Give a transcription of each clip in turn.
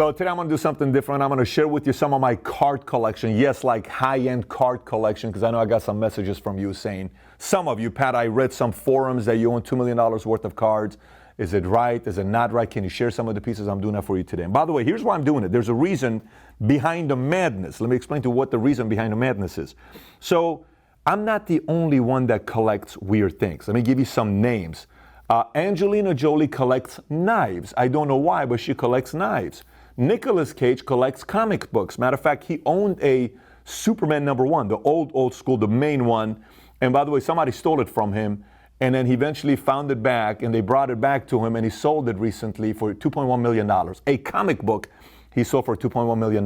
So today I'm going to do something different. I'm going to share with you some of my card collection. Yes, like high-end card collection, because I know I got some messages from you saying, some of you, Pat, I read some forums that you own $2 million worth of cards. Is it right? Is it not right? Can you share some of the pieces? I'm doing that for you today. And by the way, here's why I'm doing it. There's a reason behind the madness. Let me explain to you what the reason behind the madness is. So I'm not the only one that collects weird things. Let me give you some names. Angelina Jolie collects knives. I don't know why, but she collects knives. Nicolas Cage collects comic books. Matter of fact, he owned a Superman #1, the old school, the main one. And by the way, somebody stole it from him. And then he eventually found it back, and they brought it back to him, and he sold it recently for $2.1 million. A comic book he sold for $2.1 million.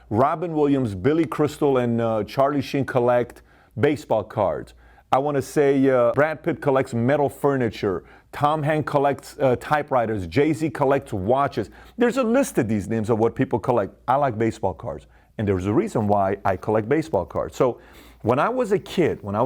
Robin Williams, Billy Crystal, and Charlie Sheen collect baseball cards. I want to say Brad Pitt collects metal furniture. Tom Hanks collects typewriters. Jay-Z collects watches. There's a list of these names of what people collect. I like baseball cards, and there's a reason why I collect baseball cards. So when I was a kid, I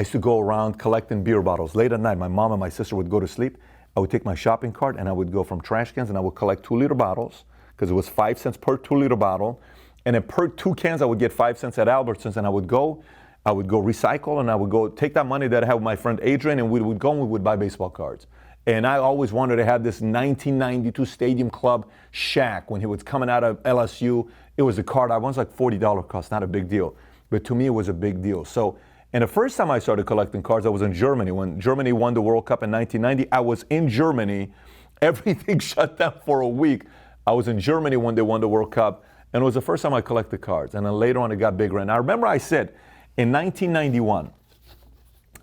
used to go around collecting beer bottles. Late at night, my mom and my sister would go to sleep. I would take my shopping cart, and I would go from trash cans, and I would collect 2-liter bottles, because it was 5 cents per 2-liter bottle. And then per 2 cans, I would get 5 cents at Albertsons, and I would go recycle, and I would go take that money that I had with my friend Adrian, and we would go and we would buy baseball cards. And I always wanted to have this 1992 Stadium Club Shaq when he was coming out of LSU. It was a card. I was like $40 cost, not a big deal. But to me, it was a big deal. So, and the first time I started collecting cards, I was in Germany. When Germany won the World Cup in 1990, I was in Germany. Everything shut down for a week. I was in Germany when they won the World Cup, and it was the first time I collected cards. And then later on, it got bigger. And I remember I said, in 1991,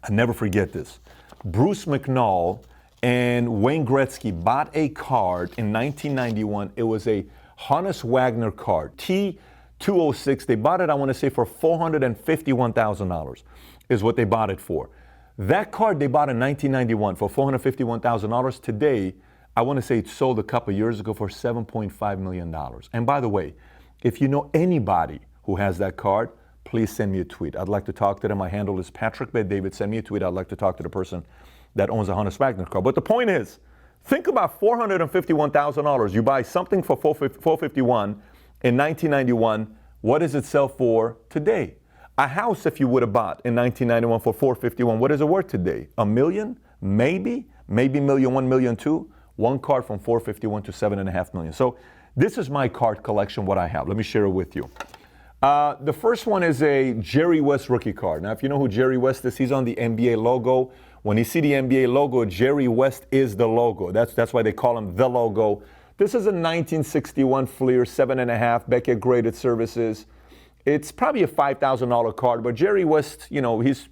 I never forget this, Bruce McNall and Wayne Gretzky bought a card in 1991. It was a Honus Wagner card, T206. They bought it, I want to say, for $451,000 is what they bought it for. That card they bought in 1991 for $451,000. Today, I want to say it sold a couple years ago for $7.5 million. And by the way, if you know anybody who has that card, please send me a tweet. I'd like to talk to them. My handle is Patrick Bet David. Send me a tweet. I'd like to talk to the person that owns a Honus Wagner card. But the point is, think about $451,000. You buy something for $451,000 in 1991. What does it sell for today? A house, if you would have bought in 1991 for $451,000, what is it worth today? $1 million? Maybe $1 million, $1 million, $2 million. One card from $451,000 to $7.5 million. So this is my card collection, what I have. Let me share it with you. The first one is a Jerry West rookie card. Now, if you know who Jerry West is, he's on the NBA logo. When you see the NBA logo, Jerry West is the logo. That's why they call him the logo. This is a 1961 Fleer, 7.5, Beckett graded services. It's probably a $5,000 card, but Jerry West, you know, he's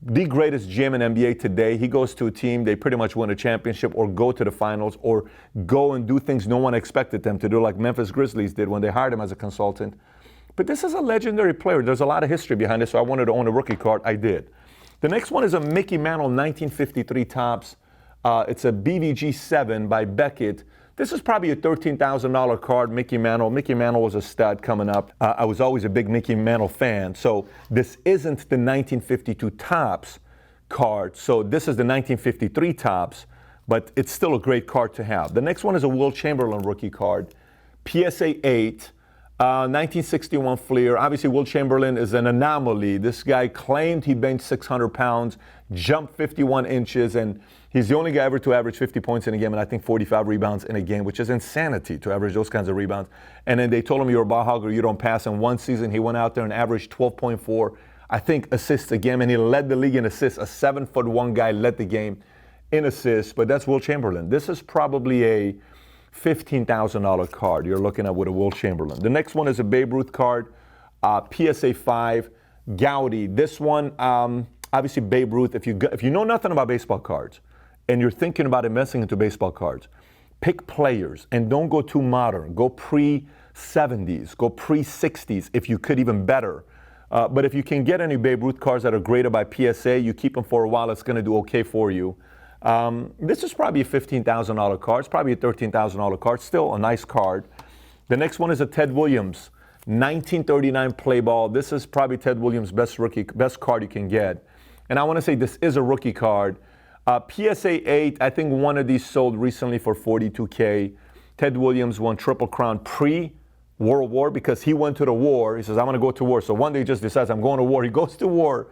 the greatest GM in NBA today. He goes to a team, they pretty much win a championship or go to the finals or go and do things no one expected them to do, like Memphis Grizzlies did when they hired him as a consultant. But this is a legendary player. There's a lot of history behind this, so I wanted to own a rookie card. I did. The next one is a Mickey Mantle 1953 Topps. It's a BVG 7 by Beckett. This is probably a $13,000 card, Mickey Mantle. Mickey Mantle was a stud coming up. I was always a big Mickey Mantle fan. So this isn't the 1952 Topps card. So this is the 1953 Topps, but it's still a great card to have. The next one is a Will Chamberlain rookie card, PSA 8. 1961 Fleer. Obviously, Will Chamberlain is an anomaly. This guy claimed he benched 600 pounds, jumped 51 inches, and he's the only guy ever to average 50 points in a game and I think 45 rebounds in a game, which is insanity to average those kinds of rebounds. And then they told him you're a ball hogger, you don't pass. In one season, he went out there and averaged 12.4, I think, assists a game, and he led the league in assists. A 7'1" guy led the game in assists, but that's Will Chamberlain. This is probably a $15,000 card you're looking at with a Will Chamberlain. The next one is a Babe Ruth card, PSA 5, Gowdy. This one, obviously Babe Ruth, if you know nothing about baseball cards and you're thinking about investing into baseball cards, pick players and don't go too modern. Go pre-70s, go pre-60s if you could, even better. But if you can get any Babe Ruth cards that are graded by PSA, you keep them for a while, it's going to do okay for you. This is probably a $15,000 card. It's probably a $13,000 card. Still a nice card. The next one is a Ted Williams 1939 play ball. This is probably Ted Williams' best card you can get. And I want to say this is a rookie card. PSA 8, I think one of these sold recently for $42K. Ted Williams won Triple Crown pre-World War because he went to the war. He says, I'm going to go to war. So one day he just decides, I'm going to war. He goes to war.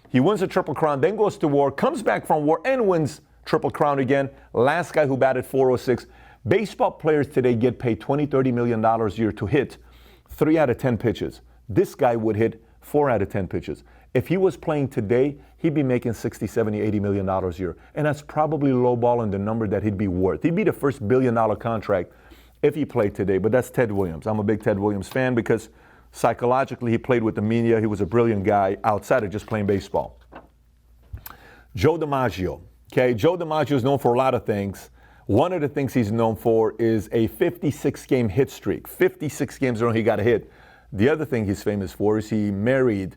He wins a Triple Crown, then goes to war, comes back from war, and wins Triple Crown again. Last guy who batted .406. Baseball players today get paid $20, $30 million a year to hit 3 out of 10 pitches. This guy would hit 4 out of 10 pitches. If he was playing today, he'd be making $60, $70, $80 million a year. And that's probably lowballing the number that he'd be worth. He'd be the first billion-dollar contract if he played today. But that's Ted Williams. I'm a big Ted Williams fan because psychologically he played with the media. He was a brilliant guy outside of just playing baseball. Joe DiMaggio. Okay, Joe DiMaggio is known for a lot of things. One of the things he's known for is a 56-game hit streak. 56 games in a row he got a hit. The other thing he's famous for is he married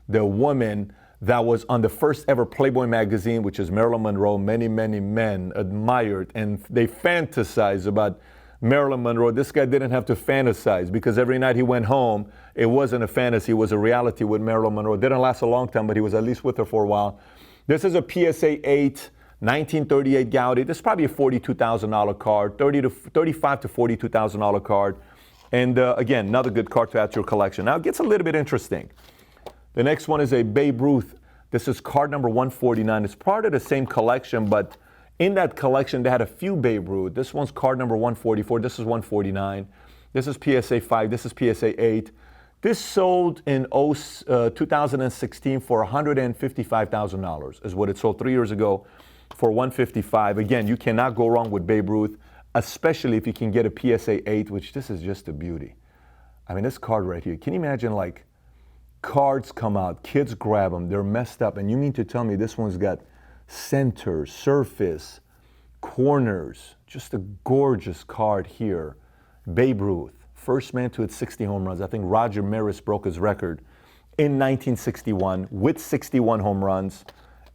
the woman that was on the first ever Playboy magazine, which is Marilyn Monroe. Many, many men admired and they fantasized about Marilyn Monroe. This guy didn't have to fantasize because every night he went home, it wasn't a fantasy, it was a reality with Marilyn Monroe. It didn't last a long time, but he was at least with her for a while. This is a PSA 8, 1938 Gaudi. This is probably a $42,000 card, $35,000 to $42,000 card. And again, another good card to add to your collection. Now it gets a little bit interesting. The next one is a Babe Ruth. This is card number 149. It's part of the same collection, but in that collection, they had a few Babe Ruth. This one's card number 144. This is 149. This is PSA 5. This is PSA 8. This sold in 2016 for $155,000 is what it sold 3 years ago for $155,000. Again, you cannot go wrong with Babe Ruth, especially if you can get a PSA 8, which this is just a beauty. I mean, this card right here, can you imagine like cards come out, kids grab them, they're messed up, and you mean to tell me this one's got center, surface, corners, just a gorgeous card here. Babe Ruth, first man to hit 60 home runs. I think Roger Maris broke his record in 1961 with 61 home runs.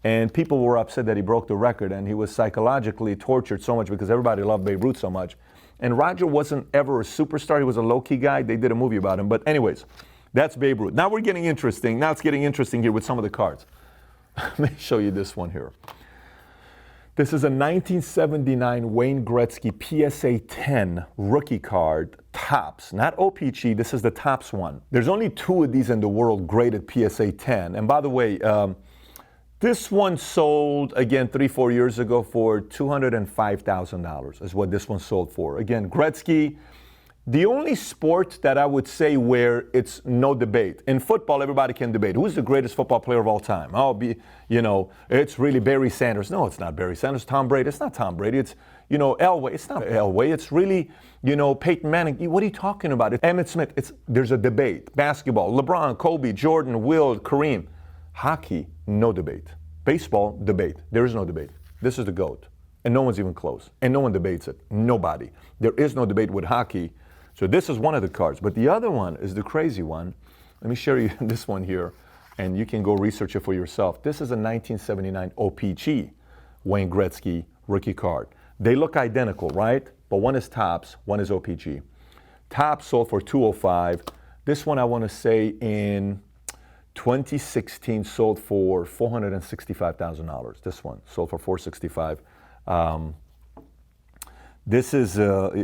And people were upset that he broke the record, and he was psychologically tortured so much because everybody loved Babe Ruth so much. And Roger wasn't ever a superstar. He was a low-key guy. They did a movie about him. But anyways, that's Babe Ruth. Now we're getting interesting. Now it's getting interesting here with some of the cards. Let me show you this one here. This is a 1979 Wayne Gretzky PSA 10 rookie card, Topps. Not O-PEE-CHEE, this is the Topps one. There's only 2 of these in the world graded PSA 10. And by the way, this one sold, again, 3-4 years ago for $205,000 is what this one sold for. Again, Gretzky, the only sport that I would say where it's no debate. In football, everybody can debate. Who's the greatest football player of all time? It's really Barry Sanders. No, it's not Barry Sanders. Tom Brady. It's not Tom Brady. It's, Elway. It's not Elway. It's really, Peyton Manning. What are you talking about? It's Emmitt Smith. There's a debate. Basketball, LeBron, Kobe, Jordan, Will, Kareem. Hockey, no debate. Baseball, debate. There is no debate. This is the GOAT. And no one's even close. And no one debates it. Nobody. There is no debate with hockey. So this is one of the cards. But the other one is the crazy one. Let me show you this one here, and you can go research it for yourself. This is a 1979 O-PEE-CHEE Wayne Gretzky rookie card. They look identical, right? But one is Topps, one is O-PEE-CHEE. Topps sold for $205,000. This one, I want to say, in 2016 sold for $465,000. This one sold for $465,000. This is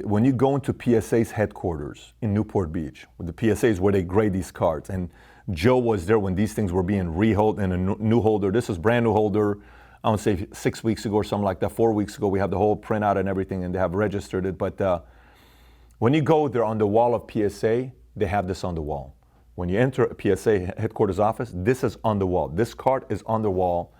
when you go into PSA's headquarters in Newport Beach. The PSA is where they grade these cards. And Joe was there when these things were being reholed in a new holder. This is brand new holder. I want to say 6 weeks ago or something like that. 4 weeks ago, we have the whole printout and everything, and they have registered it. But when you go there on the wall of PSA, they have this on the wall. When you enter a PSA headquarters office, this is on the wall. This card is on the wall.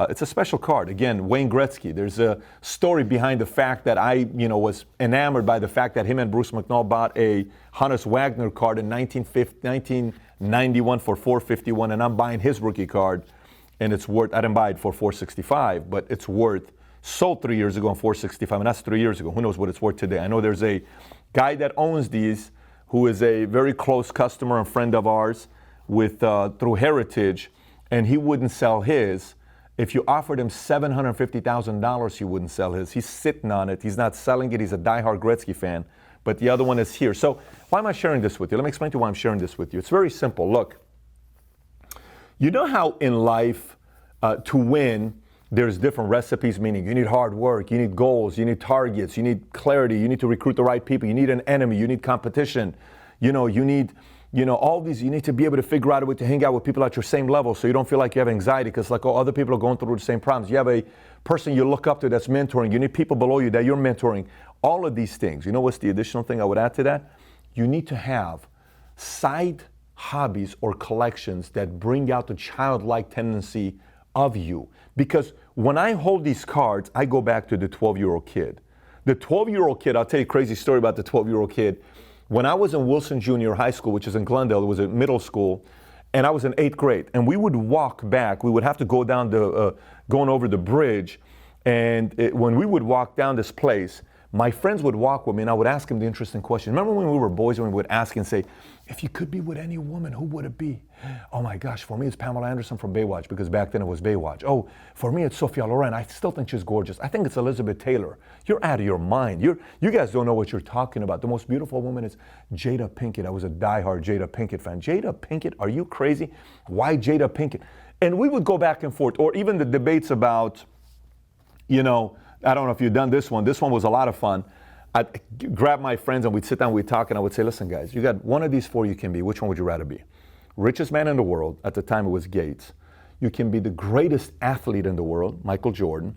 It's a special card. Again, Wayne Gretzky. There's a story behind the fact that I, was enamored by the fact that him and Bruce McNall bought a Hannes Wagner card in 1991 for $451, and I'm buying his rookie card, and it's worth, I didn't buy it for $465, but it's worth, sold 3 years ago on $465, and that's 3 years ago. Who knows what it's worth today? I know there's a guy that owns these who is a very close customer and friend of ours with through Heritage, and he wouldn't sell his. If you offered him $750,000, he wouldn't sell his. He's sitting on it. He's not selling it. He's a diehard Gretzky fan. But the other one is here. So why am I sharing this with you? Let me explain to you why I'm sharing this with you. It's very simple. Look, you know how in life, to win, There's different recipes, meaning you need hard work, you need goals, you need targets, you need clarity, you need to recruit the right people, you need an enemy, you need competition, you need, all these, you need to be able to figure out a way to hang out with people at your same level so you don't feel like you have anxiety because like, other people are going through the same problems. You have a person you look up to that's mentoring, you need people below you that you're mentoring. All of these things. You know what's the additional thing I would add to that? You need to have side hobbies or collections that bring out the childlike tendency of you. Because when I hold these cards, I go back to the 12-year-old kid. The 12-year-old kid, I'll tell you a crazy story about the 12-year-old kid. When I was in Wilson Junior High School, which is in Glendale, it was a middle school, and I was in 8th grade, and we would walk back. We would have to go down going over the bridge, and when we would walk down this place, my friends would walk with me, and I would ask them the interesting question. Remember when we were boys, when we would ask and say, if you could be with any woman, who would it be? Oh my gosh, for me it's Pamela Anderson from Baywatch, because back then it was Baywatch. Oh, for me it's Sophia Loren. I still think she's gorgeous. I think it's Elizabeth Taylor. You're out of your mind. You guys don't know what you're talking about. The most beautiful woman is Jada Pinkett. I was a diehard Jada Pinkett fan. Jada Pinkett, are you crazy? Why Jada Pinkett? And we would go back and forth, or even the debates about, I don't know if you've done this one. This one was a lot of fun. I'd grab my friends and we'd sit down, we'd talk, and I would say, listen, guys, you got one of these four you can be. Which one would you rather be? Richest man in the world. At the time, it was Gates. You can be the greatest athlete in the world, Michael Jordan.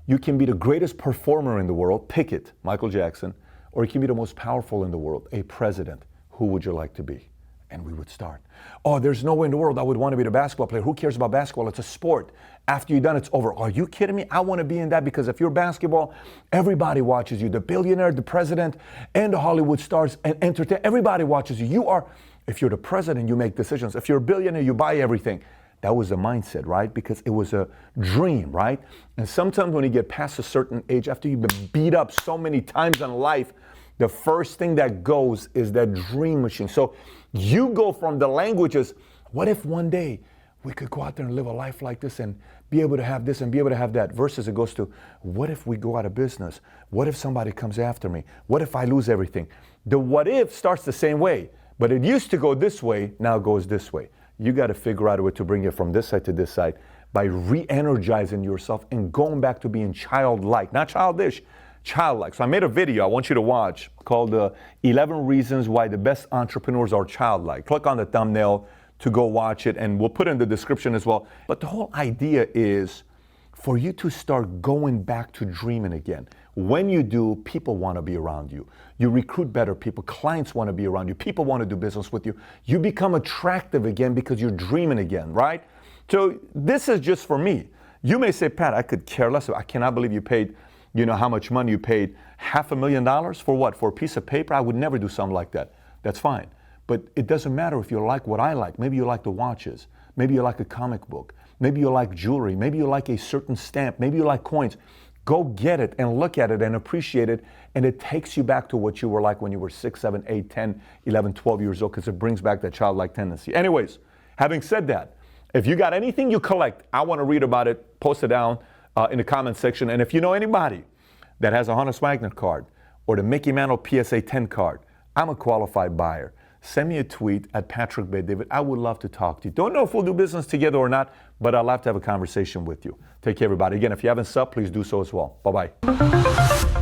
You can be the greatest performer in the world, Pickett, Michael Jackson. Or you can be the most powerful in the world, a president. Who would you like to be? And we would start. Oh, there's no way in the world I would want to be the basketball player. Who cares about basketball? It's a sport. After you're done, it's over. Are you kidding me? I want to be in that because if you're basketball, everybody watches you. The billionaire, the president, and the Hollywood stars and entertain. Everybody watches you. If you're the president, you make decisions. If you're a billionaire, you buy everything. That was the mindset, right? Because it was a dream, right? And sometimes when you get past a certain age, after you've been beat up so many times in life, the first thing that goes is that dream machine. So you go from the languages, what if one day we could go out there and live a life like this and be able to have this and be able to have that, versus it goes to, what if we go out of business? What if somebody comes after me? What if I lose everything? The what if starts the same way, but it used to go this way, now it goes this way. You got to figure out a way to bring it from this side to this side by re-energizing yourself and going back to being childlike, not childish, childlike. So I made a video I want you to watch called 11 Reasons Why the Best Entrepreneurs Are Childlike. Click on the thumbnail to go watch it, and we'll put it in the description as well. But the whole idea is for you to start going back to dreaming again. When you do, people want to be around you. You recruit better people. Clients want to be around you. People want to do business with you. You become attractive again because you're dreaming again, right? So this is just for me. You may say, Pat, I could care less. I cannot believe you paid, how much money you paid. $500,000 for what? For a piece of paper? I would never do something like that. That's fine. But it doesn't matter if you like what I like. Maybe you like the watches. Maybe you like a comic book. Maybe you like jewelry. Maybe you like a certain stamp. Maybe you like coins. Go get it and look at it and appreciate it. And it takes you back to what you were like when you were 6, 7, 8, 10, 11, 12 years old, because it brings back that childlike tendency. Anyways, having said that, if you got anything you collect, I want to read about it. Post it down in the comment section. And if you know anybody that has a Honus Magnet card or the Mickey Mantle PSA 10 card, I'm a qualified buyer. Send me a tweet at Patrick Bay David. I would love to talk to you. Don't know if we'll do business together or not, but I'd love to have a conversation with you. Take care, everybody. Again, if you haven't subbed, please do so as well. Bye-bye.